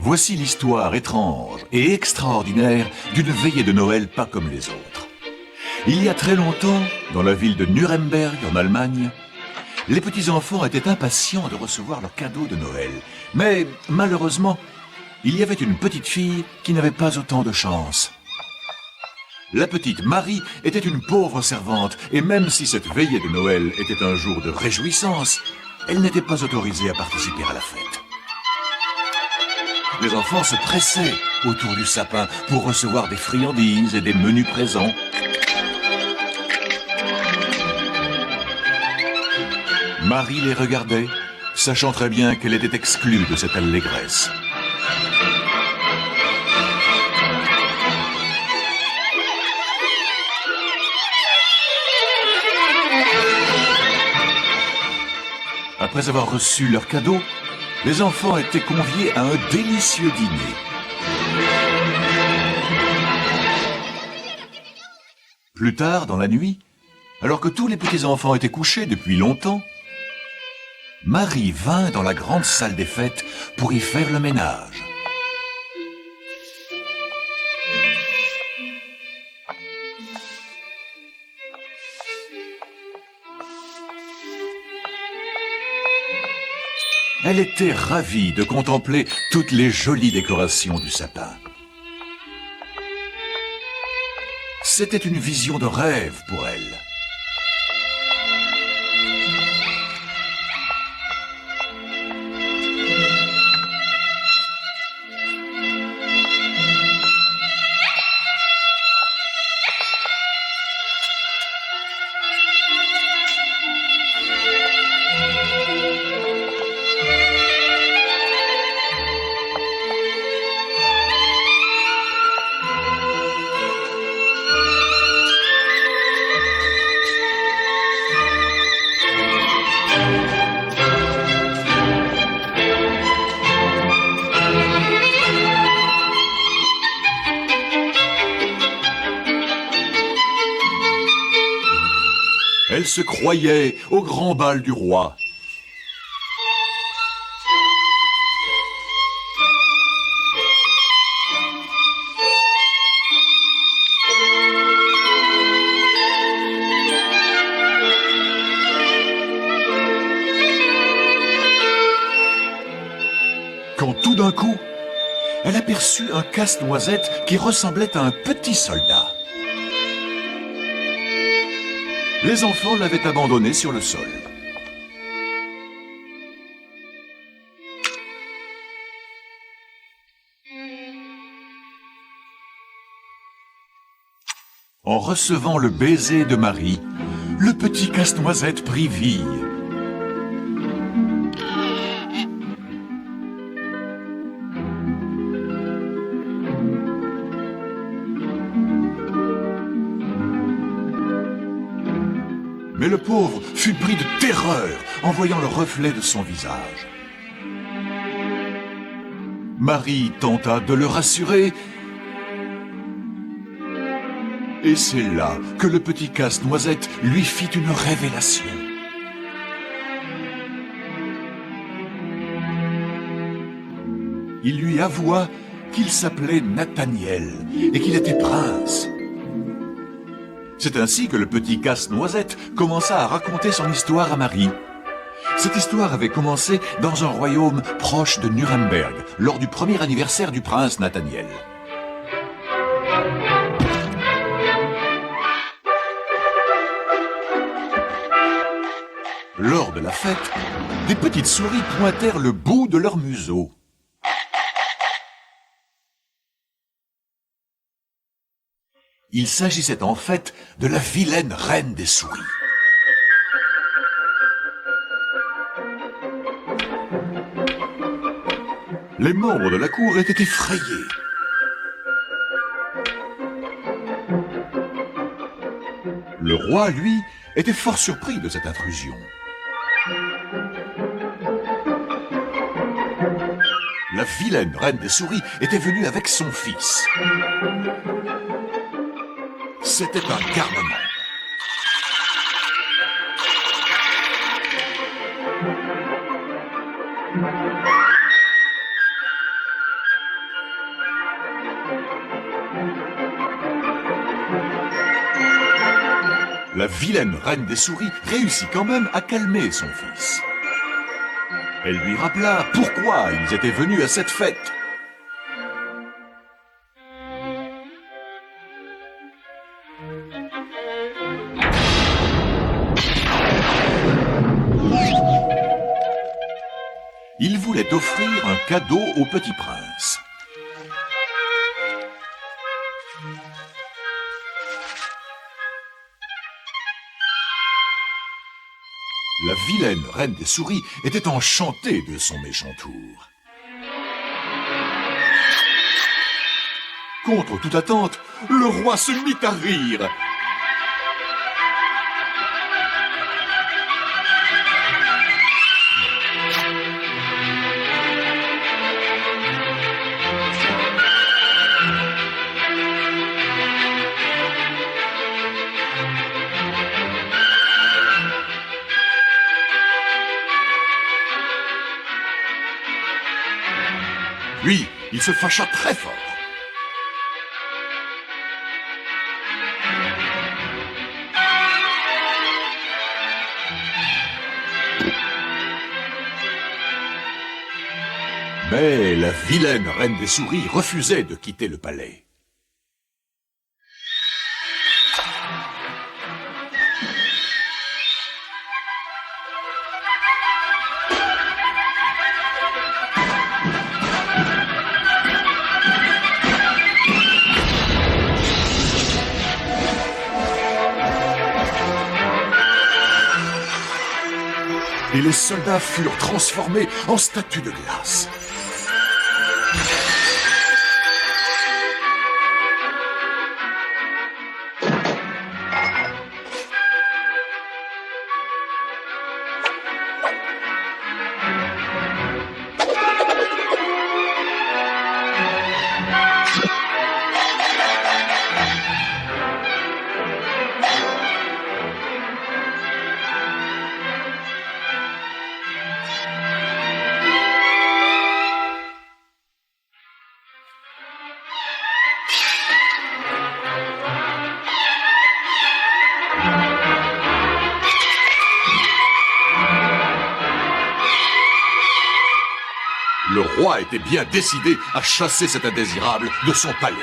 Voici l'histoire étrange et extraordinaire d'une veillée de Noël pas comme les autres. Il y a très longtemps, dans la ville de Nuremberg, en Allemagne, les petits-enfants étaient impatients de recevoir leurs cadeaux de Noël. Mais malheureusement, il y avait une petite fille qui n'avait pas autant de chance. La petite Marie était une pauvre servante, et même si cette veillée de Noël était un jour de réjouissance, elle n'était pas autorisée à participer à la fête. Les enfants se pressaient autour du sapin pour recevoir des friandises et des menus présents. Marie les regardait, sachant très bien qu'elle était exclue de cette allégresse. Après avoir reçu leurs cadeaux, les enfants étaient conviés à un délicieux dîner. Plus tard, dans la nuit, alors que tous les petits-enfants étaient couchés depuis longtemps, Marie vint dans la grande salle des fêtes pour y faire le ménage. Elle était ravie de contempler toutes les jolies décorations du sapin. C'était une vision de rêve pour elle. Elle se croyait au grand bal du roi. Quand tout d'un coup, elle aperçut un casse-noisette qui ressemblait à un petit soldat. Les enfants l'avaient abandonné sur le sol. En recevant le baiser de Marie, le petit casse-noisette prit vie. Mais le pauvre fut pris de terreur en voyant le reflet de son visage. Marie tenta de le rassurer, et c'est là que le petit casse-noisette lui fit une révélation. Il lui avoua qu'il s'appelait Nathaniel et qu'il était prince. C'est ainsi que le petit casse-noisette commença à raconter son histoire à Marie. Cette histoire avait commencé dans un royaume proche de Nuremberg, lors du premier anniversaire du prince Nathaniel. Lors de la fête, des petites souris pointèrent le bout de leur museau. Il s'agissait en fait de la vilaine reine des souris. Les membres de la cour étaient effrayés. Le roi, lui, était fort surpris de cette intrusion. La vilaine reine des souris était venue avec son fils. C'était un garnement. La vilaine reine des souris réussit quand même à calmer son fils. Elle lui rappela pourquoi ils étaient venus à cette fête. Il voulait offrir un cadeau au petit prince. La vilaine reine des souris était enchantée de son méchant tour. Contre toute attente, le roi se mit à rire. Puis, il se fâcha très fort. Mais la vilaine reine des souris refusait de quitter le palais. Et les soldats furent transformés en statues de glace. Le roi était bien décidé à chasser cet indésirable de son palais.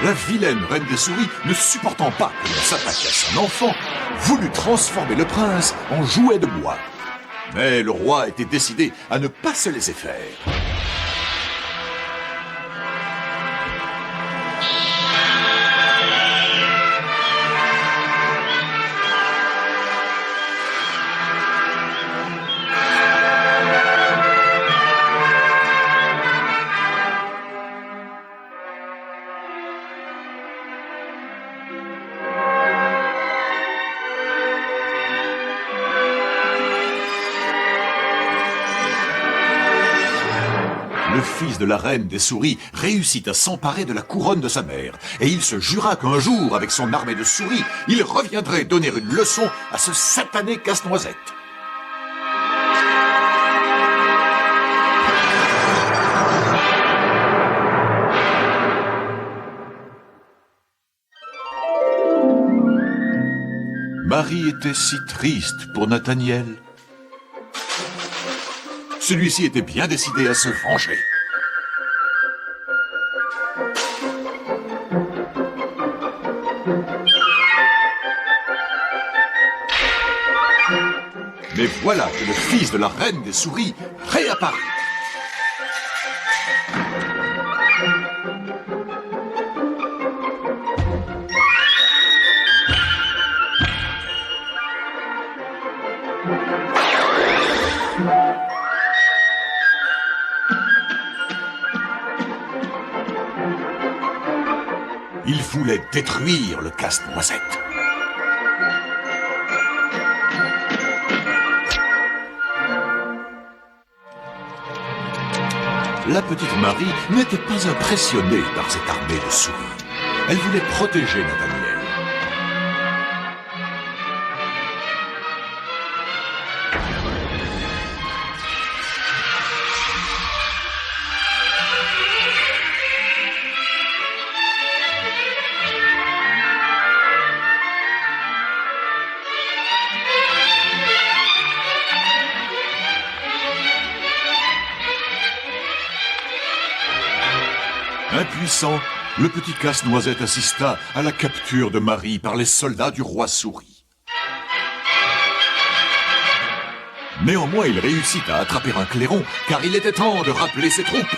La vilaine reine des souris, ne supportant pas que l'on s'attaque à son enfant, voulut transformer le prince en jouet de bois. Mais le roi était décidé à ne pas se laisser faire. Le fils de la reine des souris réussit à s'emparer de la couronne de sa mère, et il se jura qu'un jour, avec son armée de souris, il reviendrait donner une leçon à ce satané casse-noisette. Marie était si triste pour Nathaniel. Celui-ci était bien décidé à se venger. Mais voilà que le fils de la reine des souris réapparut. Il voulait détruire le casse-noisette. la petite Marie n'était pas impressionnée par cette armée de souris. Elle voulait protéger Nathaniel. Impuissant, le petit Casse-Noisette assista à la capture de Marie par les soldats du roi Souris. Néanmoins, il réussit à attraper un clairon, car il était temps de rappeler ses troupes.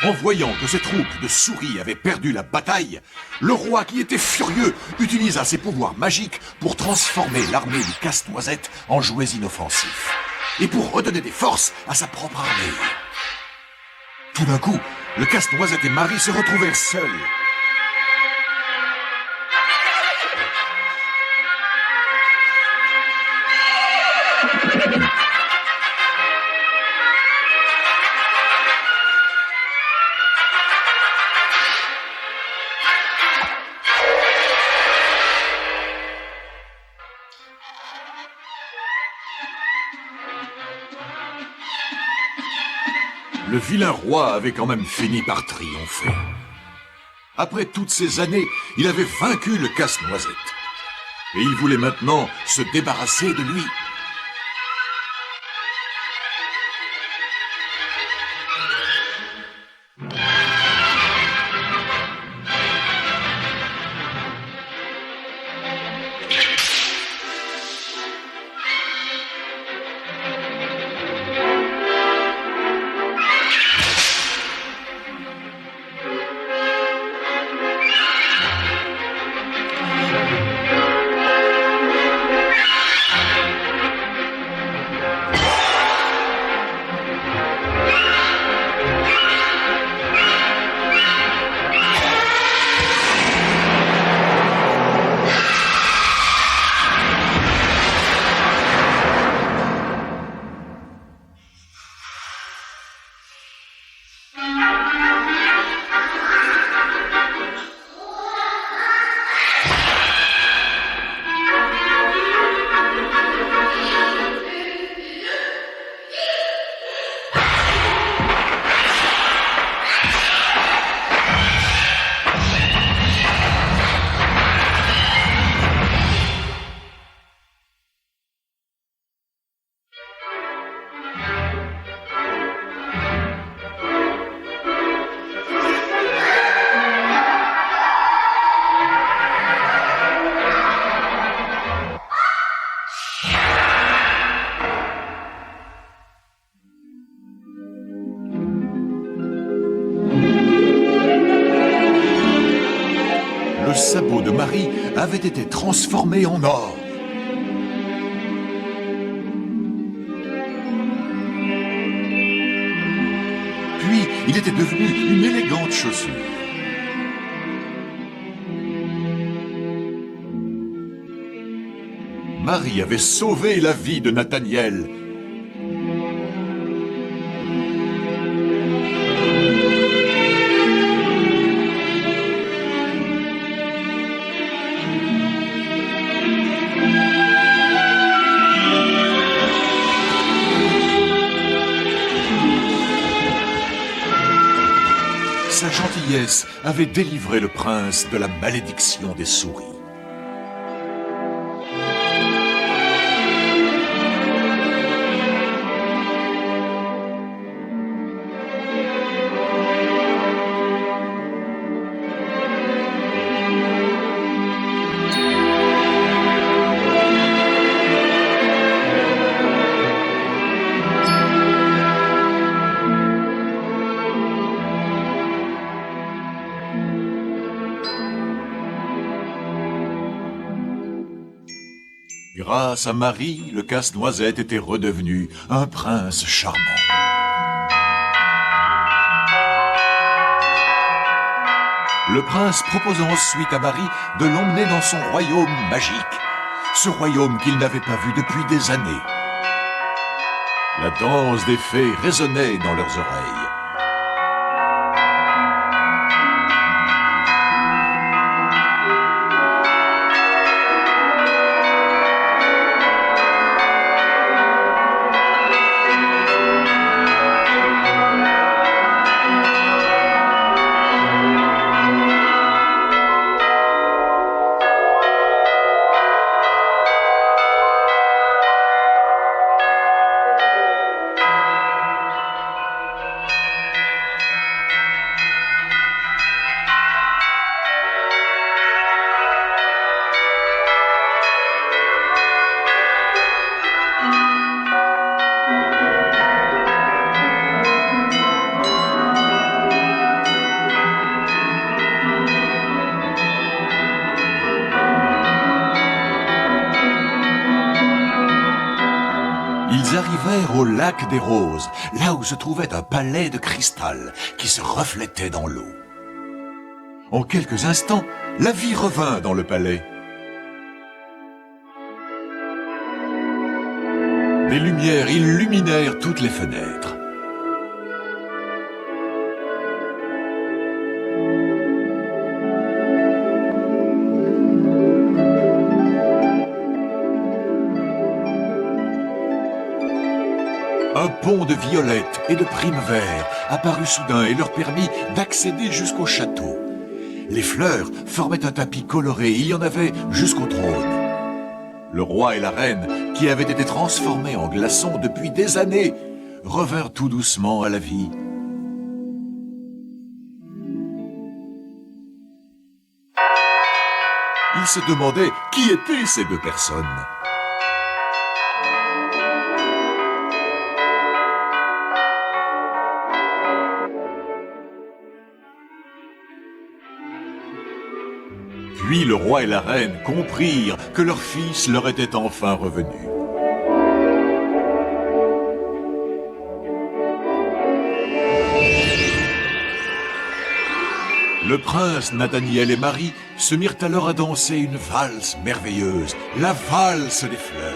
En voyant que ses troupes de souris avaient perdu la bataille, le roi, qui était furieux, utilisa ses pouvoirs magiques pour transformer l'armée du Casse-Noisette en jouets inoffensifs, et pour redonner des forces à sa propre armée. Tout d'un coup, le Casse-Noisette et Marie se retrouvèrent seuls. Le vilain roi avait quand même fini par triompher. Après toutes ces années, il avait vaincu le Casse-Noisette. Et il voulait maintenant se débarrasser de lui. de Marie avait été transformé en or. Puis, il était devenu une élégante chaussure. Marie avait sauvé la vie de Nathaniel. Sa gentillesse avait délivré le prince de la malédiction des souris. Grâce à Marie, le casse-noisette était redevenu un prince charmant. Le prince proposa ensuite à Marie de l'emmener dans son royaume magique, ce royaume qu'il n'avait pas vu depuis des années. La danse des fées résonnait dans leurs oreilles. Ils arrivèrent au lac des Roses, là où se trouvait un palais de cristal qui se reflétait dans l'eau. En quelques instants, la vie revint dans le palais. Des lumières illuminèrent toutes les fenêtres. Un pont de violettes et de primevères apparut soudain et leur permit d'accéder jusqu'au château. Les fleurs formaient un tapis coloré, il y en avait jusqu'au trône. Le roi et la reine, qui avaient été transformés en glaçons depuis des années, revinrent tout doucement à la vie. Ils se demandaient qui étaient ces deux personnes. Puis le roi et la reine comprirent que leur fils leur était enfin revenu. Le prince Nathaniel et Marie se mirent alors à danser une valse merveilleuse, la valse des fleurs.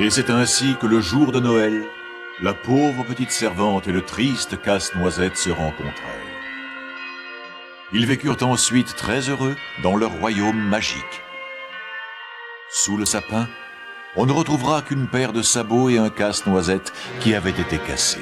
Et c'est ainsi que le jour de Noël, la pauvre petite servante et le triste Casse-Noisette se rencontrèrent. Ils vécurent ensuite très heureux dans leur royaume magique. Sous le sapin, on ne retrouvera qu'une paire de sabots et un casse-noisette qui avaient été cassés.